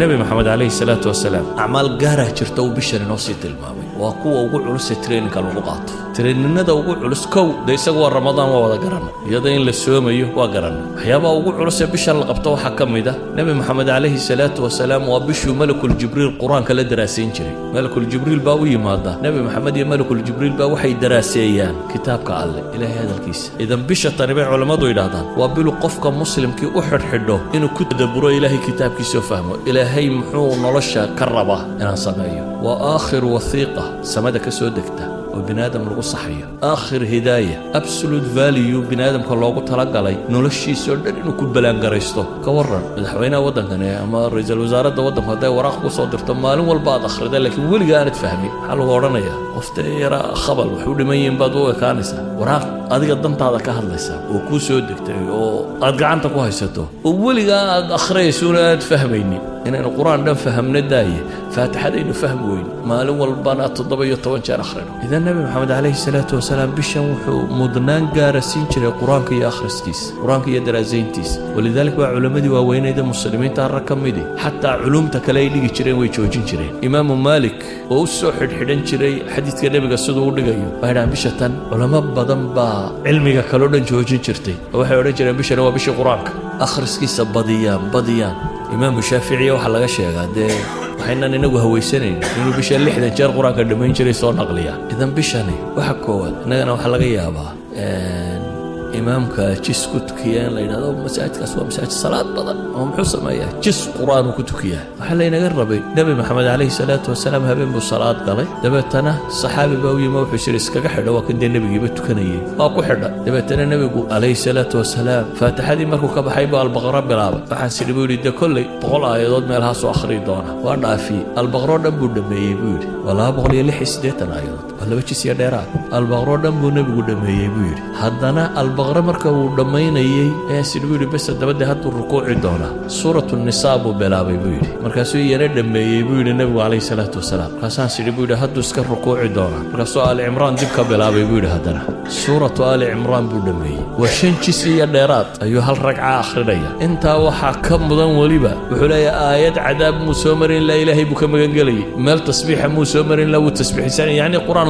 nabi maxamed calayhi salaatu wasalaam acmaal gaarah jirta uu bishan inoo sii tilmaamay waa kuwa ugu culus ee traininka lagu qaato traininada ugu culus kow de isagu waa ramadaan waa wada garanay iyada in la soomayo waa garanay waxyaabaha ugu culus ee bishan la qabto waxaa ka mid ah nabi maxamed calayhi salaatu wasalaam waa bishuu malakul jibriil qur-aanka la daraasayn jiray malakul jibriil baa u yimaada nabi maxamed iyo malakul jibriil baa waxay daraaseeyaan kitaabka alle ilaahay hadalkiisa idan bisha tani bay culimmadu yidhaahdaan waa bilu qofka muslimkii u xidhxidho inuu ku tadabburo ilaahay kitaabkiisa fahmo ilaahay muxuu nolosha ka rabaa inaan sameeyo waa aakhir wasiiqa samada ka soo degta oo binaadam lagu saxayo aakhir hidaaya absolute value binaadamka loogu talagalay noloshiisa oo dhan inuu ku balaangaraysto ka waran madaxweynaha waddankan ama ra'iisul wasaaradda waddanku hadday waraaq ku soo dirto maalin walba aad akhriday laakiin weliga aanad fahmin maxaa lagu odhanayaa qofta yara khabal waxu dhiman yihiin baad u ekaanaysaa waraaq adiga dantaada ka hadlaysa oo kuu soo degtay oo aad gacanta ku haysato oo weliga aad akhriyaysuuna aad fahmaynin inaynu qur-aan dhan fahamna daaye faatixadaynu fahmi weyn maalin walbana 17 jeer akhrino idan nabi maxamed calayhi salaatu wasalaam bishan wuxuu mudnaan gaara siin jiray qur-aanka iyo akhriskiisa qur-aanka iyo daraasayntiisa walidaalika waa culammadii waaweynayda muslimiinta rag ka midi xataa culumta kale ay dhigi jireen way joojin jireen imaamu maalik oo u soo xidhxidhan jiray xadiidka nebiga siduu u dhigayo waxay dhahaan bisha tan culamo badan baa cilmiga kaloo dhan joojin jirtay oo waxay odhan jireen bishana waa bishii qur-aanka akhriskiisa badiyaan imaamu shaaficiya waxaa laga sheegaa dee waxaynan inagu hawaysanayn inuu bisha 60 jeer qur-aanka dhammayn jiray soo naqliya idan bishani waxa koowaad innagana waxaa laga yaabaa imaamka jis ku tukiya in la yidhahdo masaajidkaas waa masaajid salaad badan oo muxuu sameeyaa jis qur-aan uu ku tukiyaa waxaa laynaga rabay nabi maxamed calayhi salaatu wasalaam habeen buu salaad galay dabeetana saxaabi baa u yimi wuxuu yidhi iskaga xidho waa kan dee nebigiiba tukanayay waa ku xidha dabeetana nebigu calayhi salaatu wasalaam faatixadii markuu ka baxay buu albaqara bilaabay waxaan sidhi buu yidhi dee kolley 100 aayadood meelahaasuu akhriyi doona waa dhaafiyey albaqaroo dhan buu dhammeeyey buu yidhi waa 286 aayadood waa 2 jis iyo dheeraad albaqaroo dhan buu nebigu dhammeeyey buu yidhi haddana albaqara marka uu dhammaynayey ayaa sidhi buu yidhi bes dabadee hadduu rukuuci doonaa suuratu nisaa buu bilaabay buu yidhi markaasuu iyana dhammeeyey buu yidhi nebigu calayhi salaatu wasalaam markaasaan sidhi buu yidhi hadduu iska rukuuci doonaa markaasuu aali cimraan dib ka bilaabay buu yidhi haddana suuratu aali cimraan buu dhammeeyey waa 5 jis iyo dheeraad ayuu hal ragca akhrinaya intaa waxaa ka mudan weliba wuxuu leeyahay aayad cadaab muu soo marin ilaa ilaahay buu ka magangelayay meel tasbiixa muu soo marin ilaa wuu tasbiixsanay yacni qur-aan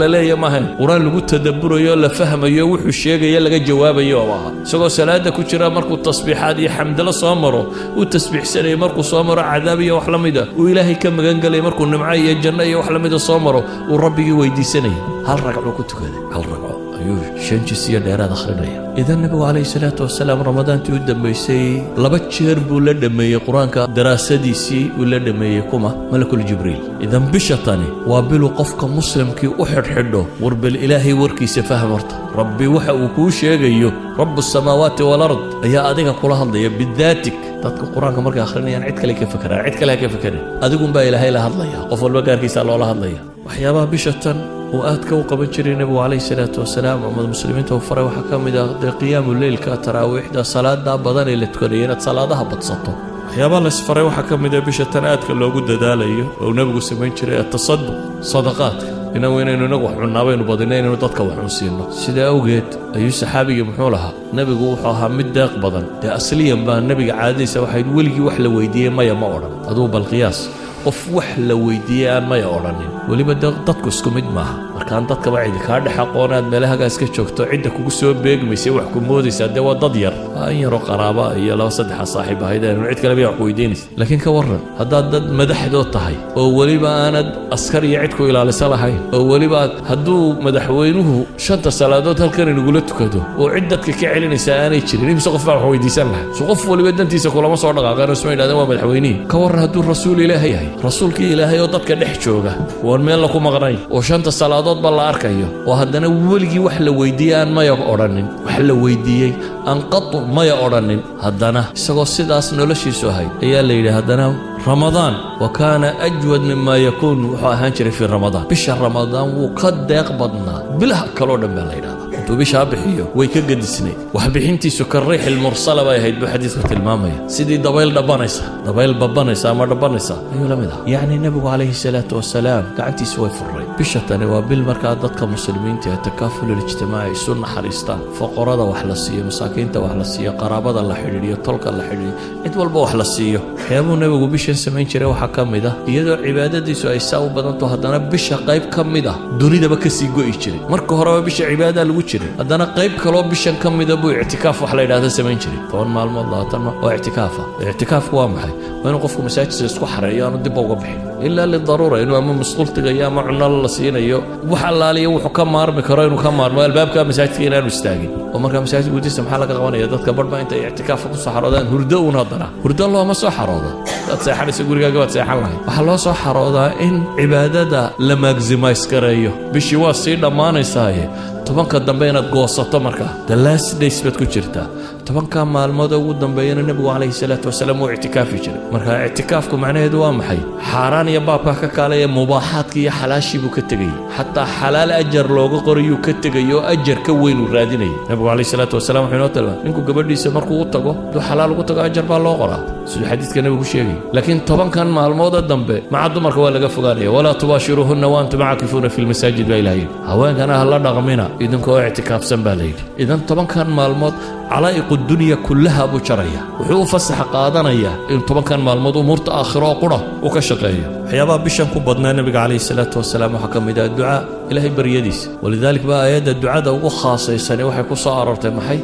la leeya maahan qur-aan lagu tadabburayo la fahmayo wuxuu sheegaya laga jawaabayo oo aha isagoo salaada ku jira markuu tasbiixaad iyo xamdala soo maro uu tasbiixsanay markuu soo maro cadaab iyo wax la mid ah uu ilaahay ka magangelay markuu nimco iyo janno iyo wax la mid ah soo maro uu rabbigii weydiisanay hal ragco ku tukaday hal ragco ayuu 5 jis iyo dheeraad akhrinaya idan nabigu calayhi salaatu wasalaam ramadaantii u dambaysay 2 jeer buu la dhameeyey qur-aanka daraasadiisii uu la dhameeyey kuma malakul jibriil idan bisha tani waa bilu qofka muslimkii u xidhxidho warbal ilaahay warkiisa fahmarta rabbi waxa uu kuu sheegayo rabbu samaawaati walard ayaa adiga kula hadlaya bidaatik dadka qur-aanka markay akhrinayaan cid kale ka fakaraan cid kale ka fakarin adigunbaa ilaahay la hadlaya qof walba gaarkiisa loola hadlaya waxyaabaha bisha tan uu aadka u qaban jiray nebigu calayhi salaatu wasalaam ummad muslimiinta uu faray waxaa ka mid ah dee qiyaamu leylka taraawiixda salaada badan ee la tukanaya inaad salaadaha badsato waxyaabaha la isfaray waxaa ka mid ah bisha tan aadka loogu dadaalayo oo nebigu samayn jiray atasaduq sadaqaadka inaynu inagu wax cunaabaynu badina inaynu dadka wax cunsiino sidaa awgeed ayuu saxaabigii muxuu lahaa nebigu wuxuu ahaa mid deeq badan dee asliyan baa nebiga caadadiisa waxayd weligii wax la weydiiyey maya ma odhan aduu balqiyaas qof wax la weydiiyey aan maya odhanin weliba dadku isku mid maaha markaan dadkaba cidi kaa dhex aqoonaad meelahagaa iska joogto cidda kugu soo beegmaysa wax ku moodaysaa dee waa dad yar in yaroo qaraaba iyo 2-3 saaxiib ahayd aynu cid kale bay wax ku weydiinaysa laakiin ka warran haddaad dad madaxdood tahay oo weliba aanad askar iyo cid ku ilaalisa lahayn oo weliba hadduu madaxweynuhu 5 salaadood halkan inagula tukado oo cid dadka ka celinaysa aanay jirin imse qof baa wax weydiisan lahaa so qof weliba dantiisa kulama soo dhaqaaqeen isma yidhahdeen waa madaxweynihii ka warran hadduu rasuul ilaahay yahay rasuulkii ilaahay oo dadka dhex jooga oon meel la ku maqnayn oo 5 salaadood ba la arkayo oo haddana weligii wax la weydiiyey aan maya odhanin wax la weydiiyey aan qatu maya odhanin haddana isagoo sidaas noloshiisu ahayd ayaa la yidhi haddana ramadaan wa kaana ajwad mima yakuun wuxuu ahaan jiray fii ramadaan bisha ramadaan wuu ka deeq badnaa bilaha kaloo dhan baa la yidhahdaa intuu bishaa bixiyo way ka gadisnay wax bixintiisu ka riixil mursala bay ahayd buu xadiisku tilmaamaya sidii dabayl babanaysa ama dhabanaysa ayuu la mid ah yacni nabigu calayhi salaatu wasalaam gacantiisu way furray bisha tani waa bil markaa dadka muslimiinta ee takaaful ijtimaaci isu naxariistaan foqorada wax la siiyo masaakiinta wax la siiyo qaraabada la xidhiidhiyo tolka la xidhiidhiyo cid walba wax la siiyo waxyaabuu nabigu bishan samayn jiray waxaa ka mid ah iyadoo cibaadadiisu ay saa u badanto haddana bisha qayb ka mid ah dunidaba kasii go'i jiray marka horeba bisha cibaada lagu jiray haddana qayb kaloo bishan ka mida buu ictikaaf wax la yidhaahda samayn jiray 10 maalmood 20 maalmood oo ictikaafa ictikaafku waa maxay waa inuu qofku masaajidka isku xareeyo aanu dib uga bixin ilaa lidaruura inuu ama masquul tigayo ama cunno la siinayo wax allaaliya wuxuu ka maarmi karo inuu ka maarmo albaabka masaajidka inaanu istaagin oo marka masaajidka gudihiisa maxaa laga qabanaya dadka badhba intay ictikaafka ku soo xaroodaan hurdo uun haddana hurdo looma soo xaroodo dad seexanaysa gurigaaga baad seexan lahayd waxaa loo soo xaroodaa in cibaadada la maximize gareeyo bishii waa sii dhammaanaysaaye 10 dambe inaad goosato markaa the last days baad ku jirtaa 10 maalmood ugu dambeeyana nabigu calayhi salaatu wasalaam uu ictikaafi jiray marka ictikaafku macnaheedu waa maxay xaaraan iyo baabka ka kaalaya mubaaxaadka iyo xalaashii buu ka tegayay xataa xalaal ajar looga qorayuu ka tegayo ajar ka weyn uu raadinayay nabigu calayhi salaatu wasalaam wuxuu inoo tilmaamay ninku gabadhiisa markuu u tago duu xalaal ugu tago ajar baa loo qoraa siduu xadiidka nabigu sheegay laakiin 10 maalmood dambe maca dumarka waa laga fogaanaya walaa tubaashiruhunna wa antum caakifuuna fi lmasaajid baa ilaahay haweenkana ha la dhaqmina idinkoo ictikaafsan baa layidhi idan 10 maalmood calaa'iqu dunya kullaha buu jaraya wuxuu u fasax qaadanayaa in 10 maalmood umuurta aakhiro qura uu ka shaqeeyo waxyaabaha bishan ku badnaa nabiga calayhi salaatu wasalaam waxaa ka mid ah ducaa ilaahay baryadiisa walidaalika baa aayadda ducada ugu khaasaysani waxay ku soo aroortay maxay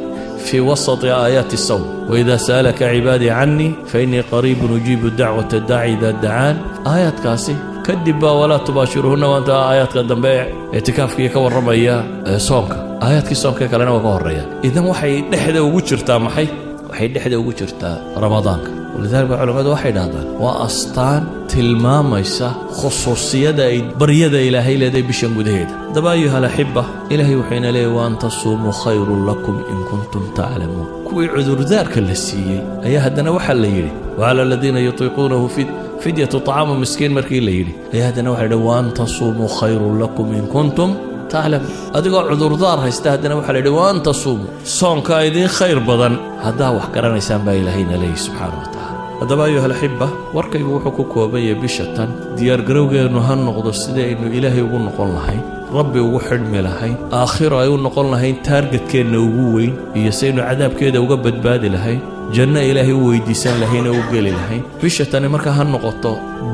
في وسط آيات الصوم وإذا سألك عبادي عني فإني قريب أجيب دعوة الداعي إذا دعان آيات كاسي كدبا ولا تباشرهن وانت آيات قدام بيع اعتكاف كي كور ربيا صومك آيات كي صومك كلنا وكور ريا إذا وحي دحده وجرتا محي وحي دحده وجرتا رمضانك ولذلك العلماء واحد هذا وأسطان tilmaamaysa khusuusiyada ay baryada ilaahay leedahay bishan gudaheeda daba ayuha alaxiba ilaahay wuxuuna leeyahay waan tasuumuu khayrun lakum in kuntum taclamuun kuwii cudurdaarka la siiyey ayaa haddana waxaa la yidhi wacala aladiina yutiiquunahu fidyatu طacaamu miskiin markii la yidhi ayaa haddana waxaa yidhi waan tasuumuu khayrun lakum in kuntum تعلم adigoo cudurdaar haysta haddana waxaa la yidhi waan tasuumu soonka idiin khayr badan haddaa wax garanaysaan baa ilaahayna leeyahy subxaana wa tacaala haddaba ayuha alaxiba warkaygu wuxuu ku kooban yahay bisha tan diyaargarowgeennu ha noqdo sidaynu ilaahay ugu noqon lahayn rabbi ugu xidhmi lahayn aakhiro ay u noqon lahayn taargetkeenna ugu weyn iyo saynu cadaabkeeda uga badbaadi lahayn janno ilaahay u weydiisan lahayn oo u geli lahayn bisha tani markaa ha noqoto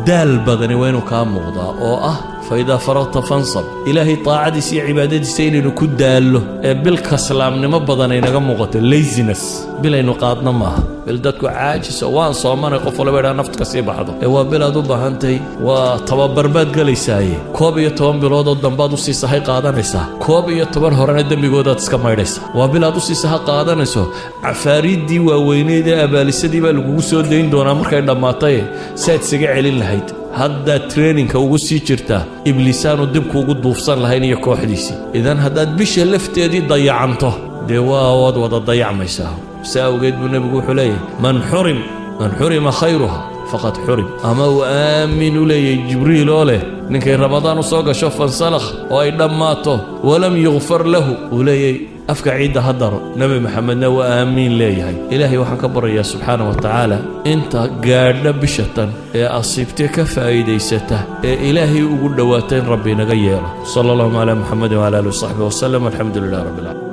daal badani waa inuu kaa muuqdaa oo ah faidaa faragta fansab ilaahay taacadiisa iyo cibaadadiisa inaynu ku daallo ee bilka islaamnimo badan ay naga muuqato laziness bilaynu qaadna maaha bil dadku caajisa waan soomanay qof walba idhaa nafta ka sii baxdo ee waa bil aad u baahantahay waa tababarbaad gelaysaaye 11 bilood oo dambaad u sii sahay qaadanaysaa 11 horena dembigoodaad iska maydhaysaa waa bil aad u sii saha qaadanayso cafaariiddii waaweyneed ee abaalisadii baa lagugu soo dayn doonaa markay dhammaatay saad isaga celin lahayd haddaad traininka ugu sii jirtaa ibliisaanu dibkuugu duufsan lahayn iyo kooxdiisii idan haddaad bisha lafteedii dayacanto dee waad wada dayacmaysaa saa awgeed buu nebigu wuxuu leeyahay man xurima khayruha faqad xurim ama uu aamin u leeyahay jibriil oo leh ninkay ramadaan u soo gasho fansalakh oo ay dhammaato walam yugfar lahu uu leeyahay afka ciidda ha daro nebi maxamedna waa aamiin leeyahay ilaahay waxaan ka baryayaa subxaana wa tacaala inta gaadha bishatan ee asiibtee ka faa'iidaysata ee ilaahay ugu dhowaata in rabbi inaga yeelo sala allahuma calaa muxamedin wala alihi wasaxbihi wasalam alxamdu lilah rabbi alcaalamiin